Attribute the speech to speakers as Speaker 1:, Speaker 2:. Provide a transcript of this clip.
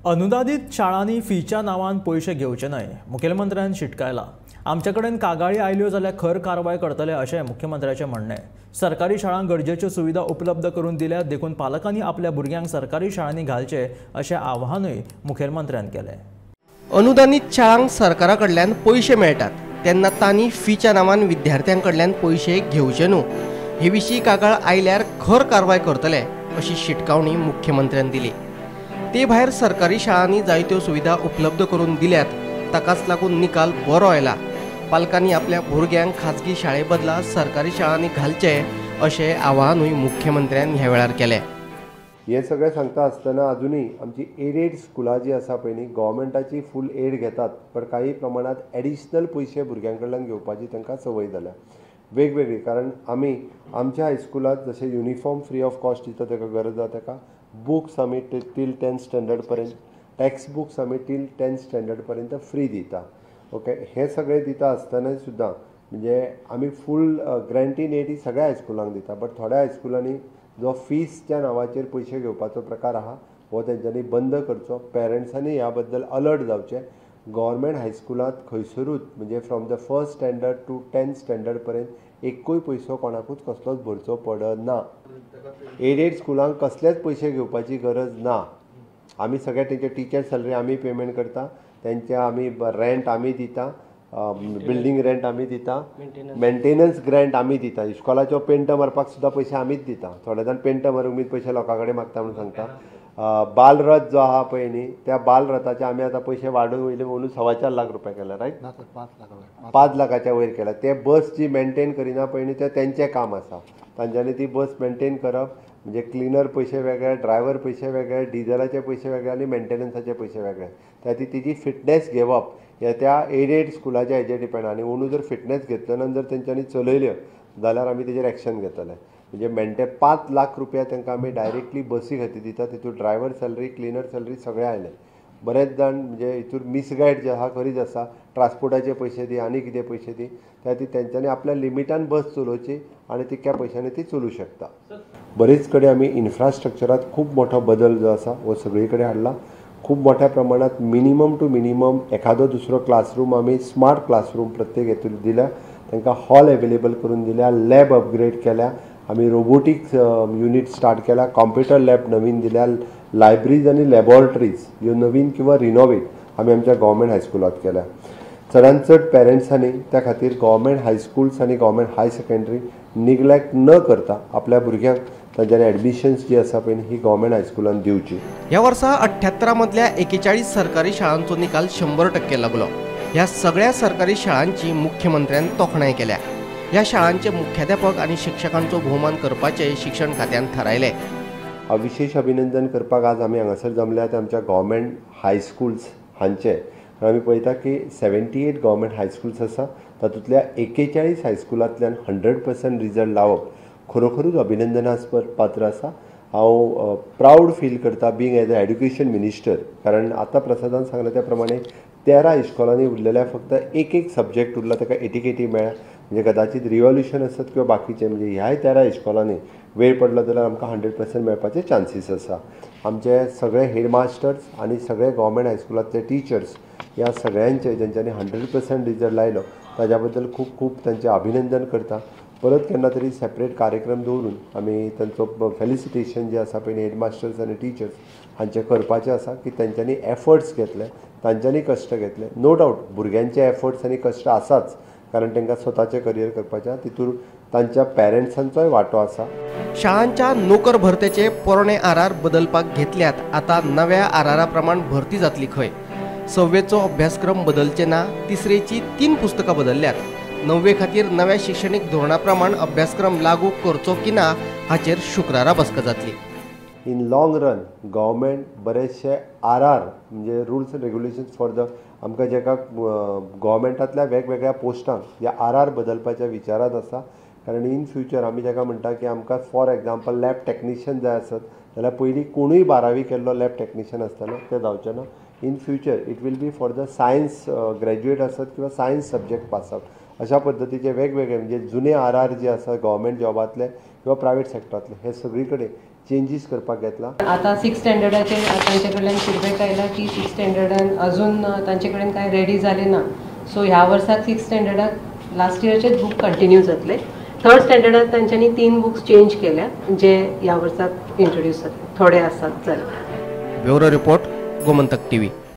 Speaker 1: अनुदानित शाळांनी फीच्या नावान पैसे घेवचे न्हय, मुखेलमंत्र्यान शिटकायला। आमचे कडेन कागाळी आयल्यो जाल्यार खर कारवाय करतले अशें मुख्यमंत्र्याचें म्हणणें। सरकारी शाळांक गरजेच्यो सुविधा उपलब्ध करून दिल्यात देखून पालकांनी आपल्या भुरग्यांक सरकारी शाळांनी घालचे अशें आवाहनूय मुखेलमंत्र्यान केलें।
Speaker 2: अनुदानित शाळांक सरकारा कडल्यान पैसे मेळटात तेन्ना तांणी फीच्या नांवान विद्यार्थ्यांकडल्यान पैसे घेवचे न्हू हे विशीं कागाळ आयल्यार खर कारवाय करतले अशी शिटकावणी मुख्यमंत्र्यान दिली। ते भायर सरकारी शाळांनी जायत्यो सुविधा उपलब्ध करून दिल्यात, ताकाच लागून निकाल बरो आयला। पालकांनी आपल्या भुरग्यांक खाजगी शाळे बदला सरकारी शाळांनी घालचे अशें आवाहनूय मुख्यमंत्र्यान ह्या वेळार केलें।
Speaker 3: हे सगळें सांगता आसतना अजुनूय आमची एडेड स्कुलां जी आसा पळय न्ही, गव्हर्मेंटाची फूल एड घेतात, पण काही प्रमाणात एडिशनल पयशे भुरग्यां कडल्यान घेवपाची तांकां संवय जाल्या वेगवेगळी। कारण आमी आमच्या हायस्कुलांत जशें युनिफॉर्म फ्री ऑफ कॉस्ट दिता ताका गरज आसा ताका बुक्स आमी टील 10th स्टँडर्ड पर्यंत, टॅक्स्ट बुक्स आमी टील 10th स्टँडर्ड पर्यंत फ्री दिता। ओके, हे सगळें दिता आसतना सुद्दां म्हणजे आमी फूल ग्रँटीन एड ही सगळ्या हायस्कुलांक दिता, बट थोड्या हायस्कुलांनी जो फीसच्या नांवाचेर पयशे घेवपाचो प्रकार आहा हो तेंच्यांनी बंद करचो। पेरंट्सांनी ह्या बद्दल अलर्ट जावचें। गव्हर्मेंट हायस्कुलांत खंयसरूच म्हणजे from the 1st standard to 10th standard पर्यंत एकूय पयसो कोणाकूच कसलोच भरचो पडना। एडेड स्कुलांक कसलेच पयशे घेवपाची गरज ना। आमी सगळे तेंचे टिचर सॅलरी आमी पेमेंट करता, तेंचे आमी रेंट आमी दिता, बिल्डींग रेंट आमी दिता, मेंटेनन्स ग्रँट आमी दिता, इस्कॉलाच्यो पेंट मारपाक सुद्दां पयशे आमीच दिता। थोडे जाण पेंट मारूंक बी पयशे लोकां कडेन मागता म्हणून सांगता। बालरथ जो आहा पळय न्ही, त्या बालरथाचे आमी आतां पयशे वाडोवन वयले म्हणून 4.25 लाख रुपया केला, रायट? 5 लाखाच्या वयर केला। ते बस जी मेंटेन करिना पळय न्ही, तें तेंचें काम आसा। तांच्यांनी ती बस मेंटेन करप म्हणजे क्लिनर पयशे वेगळे, ड्रायव्हर पयशे वेगळे, डिझलाचे पयशे वेगळे आनी मेंटेनन्साचे पयशे वेगळे। त्या तिची फिटनेस घेवप हे त्या एडेड स्कुलाच्या हेजेर डिपेंड। आनी अंदू जर फिटनेस घेतले ना जर तेंच्यांनी चलयल्यो जाल्यार आमी तेजेर एक्शन घेतले। म्हणजे 5 लाख रुपया तांकां आमी डायरेक्टली बसी खातीर दिता, तितून ड्रायव्हर सॅलरी, क्लिनर सॅलरी सगळें आयलें। बरेच जाण म्हणजे हितूर मिसगायड जे आहा खरीच आसा, ट्रान्सपोर्टाचे पयशे दी आनी कितें पयशे दी, त्या ती तेंच्यांनी आपल्या लिमिटान बस चलोवची आनी तितक्या पयशांनी ती चलूं शकता। बरेच कडेन आमी इन्फ्रास्ट्रक्चरांत खूब मोठो बदल जो आसा हो सगळे कडेन हाडला। खूब मोठ्या प्रमाणात मिनिमम टू मिनिमम एखादो दुसरो क्लासरूम आमी स्मार्ट क्लासरूम प्रत्येक हेतून दिल्या, तांकां हॉल एवेलेबल करून दिल्या, लॅब अपग्रेड केल्या, आमी रोबोटिक्स युनिट स्टार्ट केला, कॉम्प्युटर लॅब नवीन दिल्या, लायब्ररीज आनी लॅबॉरेटरीज ह्यो नवीन किंवा रिनोवेट आमी आमच्या गव्हर्मेंट हायस्कुलांत केल्या। चडांत चड पेरंट्सांनी त्या खातीर गव्हर्मेंट हायस्कुल्स आनी गव्हर्मेंट हाय सेकंडरी निग्लेक्ट न करता आपल्या भुरग्यांक तांच्यानी एडमिशन्स जी आसा पळय ही गव्हर्मेंट हायस्कुलांत दिवची।
Speaker 2: ह्या वर्सा 78 मदल्या 41 सरकारी शाळांचो निकाल 100% लागलो। ह्या सगळ्या सरकारी शाळांची मुख्यमंत्र्यान तोखणाय केल्या। ह्या शाळांचे मुख्याध्यापक आनी शिक्षकांचो भोवमान करपाचे शिक्षण खात्यान थारायले।
Speaker 3: विशेष अभिनंदन करपाक आज आमी हांगासर जमल्यात आमच्या गव्हर्मेंट हायस्कुल्स हांचे। आमी पळयता की 78 गव्हर्मेंट हायस्कुल्स आसा, तातूंतल्या 41 हायस्कुलांतल्यान 100% रिजल्ट लावप खरोखरूच अभिनंदनास्पद पात्र आसा। हांव प्राऊड फील करता being as a education minister, कारण आतां प्रसादान सांगला त्या प्रमाणे 13 इस्कॉलांनी उरलेल्या फक्त एक सब्जेक्ट उरला ताका 80 मेळ्ळ्या। म्हणजे कदाचित रिव्हॉल्युशन आसत किंवा बाकीचे म्हणजे ह्याय 13 इस्कॉलांनी वेळ पडलो जाल्यार आमकां 100% मेळपाचे चान्सीस आसा। आमचे सगळे हेडमास्टर्स आनी सगळे गव्हर्मेंट हायस्कुलांतले टिचर्स ह्या सगळ्यांचे जेंच्यांनी 100% रिजल्ट लायलो ताज्या बद्दल खूब खूब तांचे अभिनंदन करता। परत केन्ना तरी सेपरेट कार्यक्रम दवरून आमी तांचो फेलिसिटेशन जे आसा पळय हेडमास्टर्स आनी टिचर्स हांचे करपाचें आसा की तांच्यांनी एफर्ट्स घेतले, तांच्यांनी कश्ट घेतले। नो डावट भुरग्यांचे एफर्ट्स आनी कश्ट आसाच, कारण तांकां स्वताचें करियर करपाचें, तितून तांच्या पेरंट्सांचोय वांटो आसा।
Speaker 2: शाळांच्या नोकर भरतेचे पोरणे आर बदलपाक घेतल्यात। आता नव्या आर प्रमाण भरती जातली खंय? 6वेचो अभ्यासक्रम बदलचे ना, 3रीची 3 पुस्तकां बदलल्यात। 9वे खातीर नव्या शिक्षणीक धोरणा प्रमाण अभ्यासक्रम लागू करचो की ना हाचेर शुक्रारा बसका जातली।
Speaker 3: इन लॉंग रन गव्हर्मेंट बरेचशे आर म्हणजे rules end regulations for the आमकां जेका गव्हर्मेंटांतल्या वेगवेगळ्या पोस्टांक ह्या आर बदलपाच्या विचारांत आसा। कारण इन फ्युचर आमी जेका म्हणटा की आमकां फॉर एग्जाम्पल लॅब टॅक्निशियन जाय आसत जाल्यार पयलीं कोणूय 12वी केल्लो लॅब टॅक्निशियन आसतालो तें जावचें ना। In future it will be for the science graduate आसत किंवा सायन्स सब्जेक्ट पास आउट, अशा पद्दतीचे वेगवेगळे म्हणजे जुने आर जे आसा गव्हर्मेंट जॉबांतले किंवा प्रायवेट सॅक्टरांतले हे सगळी कडेन चेंजीस करपाक घेतला.
Speaker 4: आता 6th स्टँडर्डाचे तांचे कडल्यान फीडबॅक आयला की 6th स्टँडर्डान अजून तांचे कडेन कांय रेडी जाले ना. सो ह्या वर्साक 6th स्टँडर्डाक लास्ट इयरचेच बुक कंटिन्यू जातले. 3rd स्टँडर्डात तांच्यांनी 3 बुक्स चेंज केल्या जे ह्या वर्साक इंट्रोड्यूस जातले. थोडे आसात जाले.
Speaker 2: Bureau report Gomantak TV.